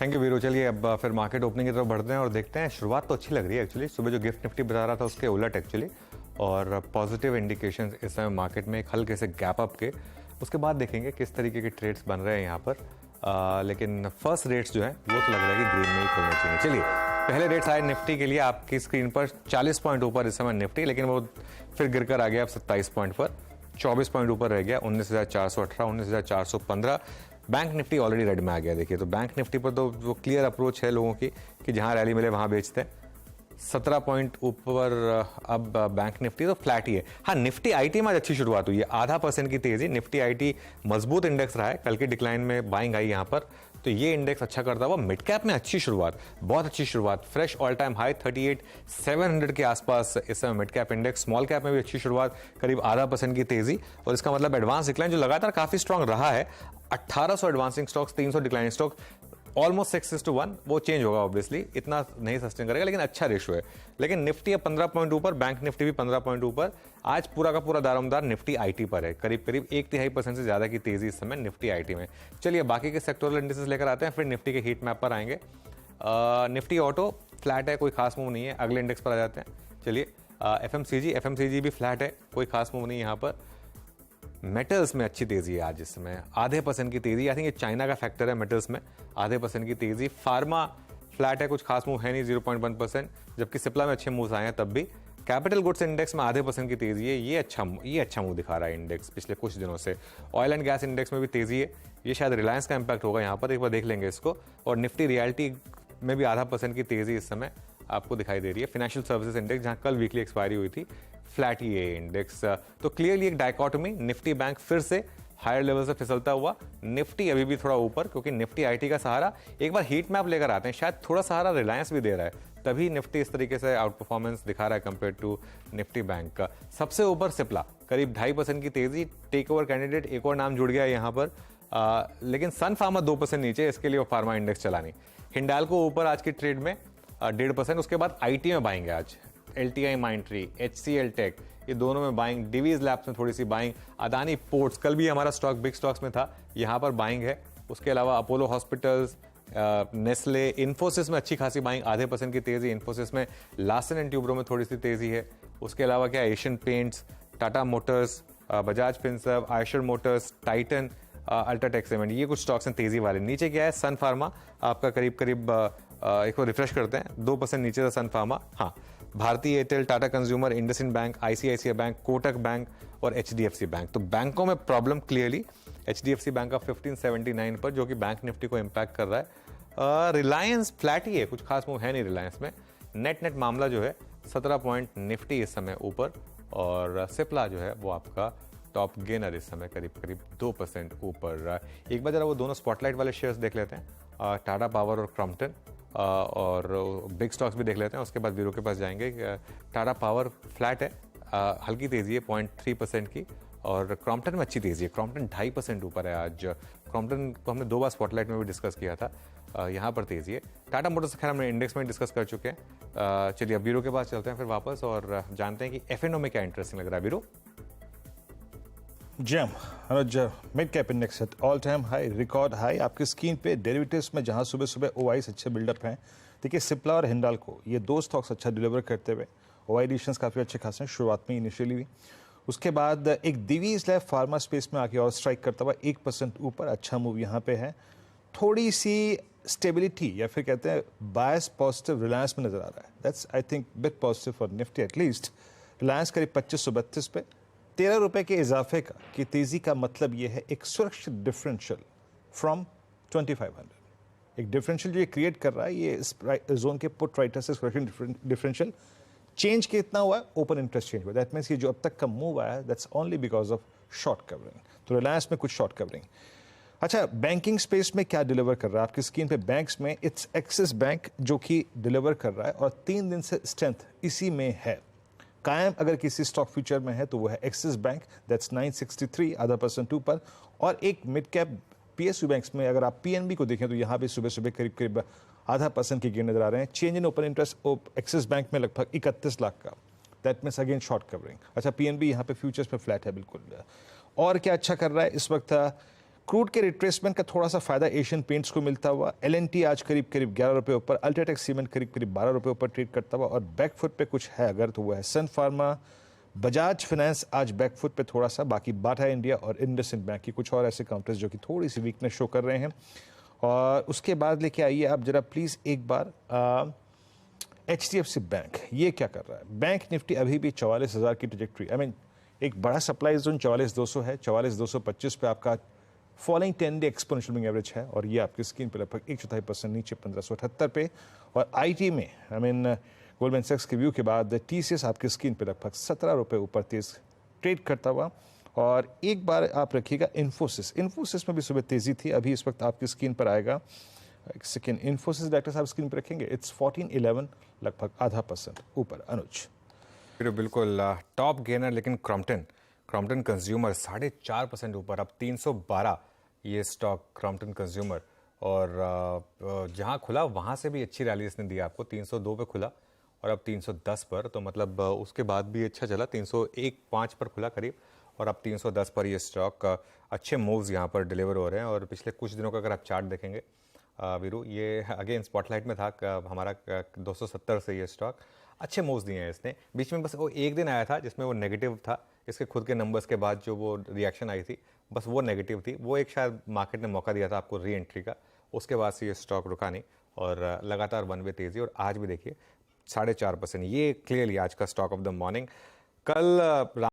Thank you Veeru. चलिए अब फिर मार्केट ओपनिंग की तरफ बढ़ते हैं और देखते हैं। शुरुआत तो अच्छी लग रही है एक्चुअली, सुबह जो गिफ्ट निफ्टी बता रहा था उसके उलट एक्चुअली, और पॉजिटिव इंडिकेशंस इस समय मार्केट में एक हल्के से गैप अप के। उसके बाद देखेंगे किस तरीके के ट्रेड्स बन रहे हैं यहाँ पर। लेकिन फर्स्ट रेट्स जो है वो तो लग रहा है कि ग्रीन में ही खुलने चाहिए। चलिए पहले रेट्स आए निफ्टी के लिए आपकी स्क्रीन पर 40 पॉइंट ऊपर इस समय निफ्टी, लेकिन वो फिर गिरकर आ गया अब 27 पॉइंट पर, 24 पॉइंट ऊपर रह गया 19,418, 19,415। बैंक निफ्टी ऑलरेडी रेड में आ गया। देखिए तो बैंक निफ्टी पर तो वो क्लियर अप्रोच है लोगों की कि जहां रैली मिले वहां बेचते हैं। 17 पॉइंट ऊपर अब बैंक निफ्टी तो फ्लैट ही है। हाँ, निफ्टी आईटी में आज अच्छी शुरुआत हुई है, 0.5% की तेजी। निफ्टी आईटी मजबूत इंडेक्स रहा है, कल की डिक्लाइन में बाइंग आई यहाँ पर, तो ये इंडेक्स अच्छा करता हुआ। मिड कैप में अच्छी शुरुआत, बहुत अच्छी शुरुआत, फ्रेश ऑल टाइम हाई 38,700 के आसपास इस समय mid cap index. Small cap में भी अच्छी शुरुआत, करीब 0.5% की तेजी, और इसका मतलब एडवांस डिक्लाइन जो लगातार काफी स्ट्रांग रहा है, 1800 advancing stocks, 300 declining stock, almost 6:1। वो चेंज होगा ऑब्वियसली, इतना नहीं सस्टेन करेगा, लेकिन अच्छा रेशो है। लेकिन निफ्टी अब 15 पॉइंट ऊपर, बैंक निफ्टी भी 15 पॉइंट ऊपर। आज पूरा का पूरा दारोमदार निफ्टी आईटी पर है, करीब करीब 1/3% से ज्यादा की तेजी इस समय निफ्टी आईटी में। चलिए बाकी के सेक्टोरल इंडिसेस लेकर आते हैं, फिर निफ्टी के हीट मैप पर आएंगे। निफ्टी ऑटो फ्लैट है, कोई खास मूव नहीं है। अगले इंडेक्स पर आ जाते हैं। चलिए एफएमसीजी भी फ्लैट है, कोई खास मूव नहीं यहाँ पर। मेटल्स में अच्छी तेजी है आज इस समय, 0.5% की तेजी। आई थिंक ये चाइना का फैक्टर है मेटल्स में, 0.5% की तेजी। फार्मा फ्लैट है, कुछ खास मूव है नहीं, 0.1%, जबकि सिप्ला में अच्छे मूव्स आए हैं तब भी। कैपिटल गुड्स इंडेक्स में 0.5% की तेजी है, ये अच्छा मूव दिखा रहा है इंडेक्स पिछले कुछ दिनों से। ऑयल एंड गैस इंडेक्स में भी तेजी है, ये शायद रिलायंस का इंपैक्ट होगा यहाँ पर, एक बार देख लेंगे इसको। और निफ्टी रियल्टी में भी 0.5% की तेजी इस समय आपको दिखाई दे रही है। फाइनेंशियल सर्विसेज इंडेक्स, जहां कल वीकली एक्सपायरी हुई थी, फ्लैट ही है इंडेक्स। तो क्लियरली एक डायकॉटमी, निफ्टी बैंक फिर से हायर लेवल से फिसलता हुआ, निफ्टी अभी भी थोड़ा ऊपर, क्योंकि निफ्टी आईटी का सहारा। एक बार हीट मैप लेकर आते हैं, शायद थोड़ा सहारा रिलायंस भी दे रहा है, तभी निफ्टी इस तरीके से आउट परफॉर्मेंस दिखा रहा है कंपेयर टू निफ्टी बैंक का। सबसे ऊपर सिप्ला, करीब 2.5% की तेजी। टेक ओवर कैंडिडेट एक और नाम जुड़ गया है यहाँ पर, लेकिन सन फार्मा 2% नीचे, इसके लिए वो फार्मा इंडेक्स चलानी। हिंडाल्को ऊपर आज की ट्रेड में 1.5%। उसके बाद आईटी में बाइंग है आज, एलटीआई माइंट्री, एचसीएल टेक, ये दोनों में बाइंग। डिवीज लैब्स में थोड़ी सी बाइंग। अदानी पोर्ट्स, कल भी हमारा स्टॉक बिग स्टॉक्स में था, यहाँ पर बाइंग है। उसके अलावा अपोलो हॉस्पिटल्स, नेस्ले, इन्फोसिस में अच्छी खासी बाइंग, 0.5% की तेजी इन्फोसिस में। लार्सन एंड ट्यूब्रो में थोड़ी सी तेजी है। उसके अलावा क्या, Asian paints, Tata Motors, Bajaj Finserv, Eicher Motors, Titan, UltraTech cement, ये कुछ स्टॉक्स हैं तेजी वाले। नीचे क्या है, सन फार्मा आपका करीब करीब, एक बार रिफ्रेश करते हैं, 2% नीचे था सन फार्मा। हाँ, भारतीय Airtel, Tata consumer, IndusInd bank, ICICI bank, Kotak bank और एचडीएफसी बैंक। तो बैंकों में प्रॉब्लम क्लियरली एचडीएफसी बैंक का 1579 पर, जो कि बैंक निफ्टी को इंपैक्ट कर रहा है। रिलायंस फ्लैट ही है, कुछ खास मूव है नहीं रिलायंस में। नेट मामला जो है 17 पॉइंट निफ्टी इस समय ऊपर, और सिप्ला जो है वो आपका टॉप गेनर इस समय करीब करीब 2% ऊपर। एक बार जरा वो दोनों स्पॉटलाइट वाले शेयर्स देख लेते हैं, टाटा पावर और क्रॉम्पटन, और बिग स्टॉक्स भी देख लेते हैं। उसके बाद वीरो के पास जाएंगे। टाटा पावर फ्लैट है, हल्की तेजी है 0.3% की, और क्रॉम्पटन में अच्छी तेजी है, क्रॉम्पटन 2.5% ऊपर है आज। क्रॉम्पटन को हमने 2 बार स्पॉटलाइट में भी डिस्कस किया था, यहाँ पर तेजी है। टाटा मोटर्स खैर हमने इंडेक्स में डिस्कस कर चुके हैं। चलिए अब वीरो के पास चलते हैं फिर वापस, और जानते हैं कि एफएनओ में क्या इंटरेस्टिंग लग रहा है वीरो। Mid cap index at all time high, record high आपकी स्क्रीन पे। डेरिवेटिव्स में जहां सुबह सुबह ओआईस अच्छे बिल्डअप हैं, देखिए सिप्ला और हिंडाल्को, ये 2 स्टॉक्स अच्छा डिलीवर करते हुए। ओआई एडिशंस काफ़ी अच्छे खासे हैं शुरुआत में इनिशियली भी। उसके बाद एक दिवीज लैब फार्मा स्पेस में आके और स्ट्राइक करता हुआ 1% ऊपर, अच्छा मूव यहाँ पे है। थोड़ी सी स्टेबिलिटी या फिर कहते हैं बायस पॉजिटिव रिलायंस में नजर आ रहा है। That's I think bit positive for Nifty at least. Reliance करीब 2532 पे, 13 रुपए के इजाफे का की तेजी का मतलब ये है एक सुरक्षित डिफरेंशियल फ्रॉम 2500। एक डिफरेंशियल जो ये क्रिएट कर रहा है, ये इस जोन के पुट राइटर से सुरक्षित डिफरेंशियल चेंज कितना हुआ है, ओपन इंटरेस्ट चेंज हुआ। दैट मीन्स ये जो अब तक का मूव आया है, that's only because of short covering. तो रिलायंस में कुछ शॉर्ट कवरिंग। अच्छा, बैंकिंग स्पेस में क्या डिलीवर कर रहा है आपकी स्क्रीन पे, बैंक्स में इट्स एक्सिस बैंक जो कि डिलीवर कर रहा है, और 3 दिन से स्ट्रेंथ इसी में है कायम। अगर किसी स्टॉक फ्यूचर में है तो वो है एक्सिस बैंक, दैट्स 963, 0.5% ऊपर। और एक मिड कैप पीएसयू बैंक्स में अगर आप पीएनबी को देखें तो यहाँ पे सुबह सुबह करीब करीब 0.5% के गेन नजर आ रहे हैं। Change in open interest axis bank में लगभग 31 लाख का, that means again short covering. अच्छा, पीएनबी यहाँ पे फ्यूचर्स पे फ्लैट है बिल्कुल। और क्या अच्छा कर रहा है इस वक्त, क्रूड के रिट्रेसमेंट का थोड़ा सा फायदा एशियन पेंट्स को मिलता हुआ, एलएनटी आज करीब करीब 11 रुपये ऊपर, अल्ट्राटेक सीमेंट करीब करीब 12 रुपये ऊपर ट्रेड करता हुआ, और बैकफुट पे कुछ है अगर तो वो है सन फार्मा, बजाज फाइनेंस आज बैकफुट पे थोड़ा सा, बाकी बाटा इंडिया और इंडसइंड बैंक की कुछ और ऐसे काउंटर्स जो कि थोड़ी सी वीकनेस शो कर रहे हैं। और उसके बाद लेके आइए आप जरा प्लीज़ एक बार HDFC बैंक, ये क्या कर रहा है? बैंक निफ्टी अभी भी 44,000 की ट्रजेक्ट्री, एक बड़ा सप्लाई जोन 44,200 है, 44,225 पे आपका following 10 day exponential moving average है, और ये आपकी स्क्रीन पे लगभग 1/4% नीचे 1578 पे। और आईटी में गोल्डमैन सैक्स के व्यू के बाद TCS आपकी स्क्रीन पे लगभग 17 रुपये ऊपर तेज ट्रेड करता हुआ। और एक बार आप रखिएगा इन्फोसिस में भी सुबह तेजी थी, अभी इस वक्त आपकी स्क्रीन पर आएगा, एक सेकेंड, इन्फोसिस डायरेक्टर साहब स्क्रीन पर रखेंगे, इट्स 1411, लगभग 0.5% ऊपर। अनुज फिर बिल्कुल टॉप गेनर लेकिन क्रॉम्पटन कंज्यूमर 4.5% ऊपर, अब 312 ये स्टॉक क्रॉम्पटन कंज्यूमर। और जहां खुला वहां से भी अच्छी रैली इसने दी आपको, 302 पे खुला और अब 310 पर, तो मतलब उसके बाद भी अच्छा चला, 301.5 पर खुला करीब, और अब 310 पर ये स्टॉक। अच्छे मूव्स यहाँ पर डिलीवर हो रहे हैं। और पिछले कुछ दिनों का अगर आप चार्ट देखेंगे वीरू, ये अगेन स्पॉटलाइट में था हमारा 270 से ये स्टॉक अच्छे मूव्स दिए हैं इसने। बीच में बस वो एक दिन आया था जिसमें वो नेगेटिव था, इसके खुद के नंबर्स के बाद जो वो रिएक्शन आई थी, बस वो नेगेटिव थी, वो एक शायद मार्केट ने मौका दिया था आपको री एंट्री का। उसके बाद से ये स्टॉक रुका नहीं और लगातार वन वे तेजी, और आज भी देखिए 4.5%, ये क्लियरली आज का स्टॉक ऑफ द मॉर्निंग। कल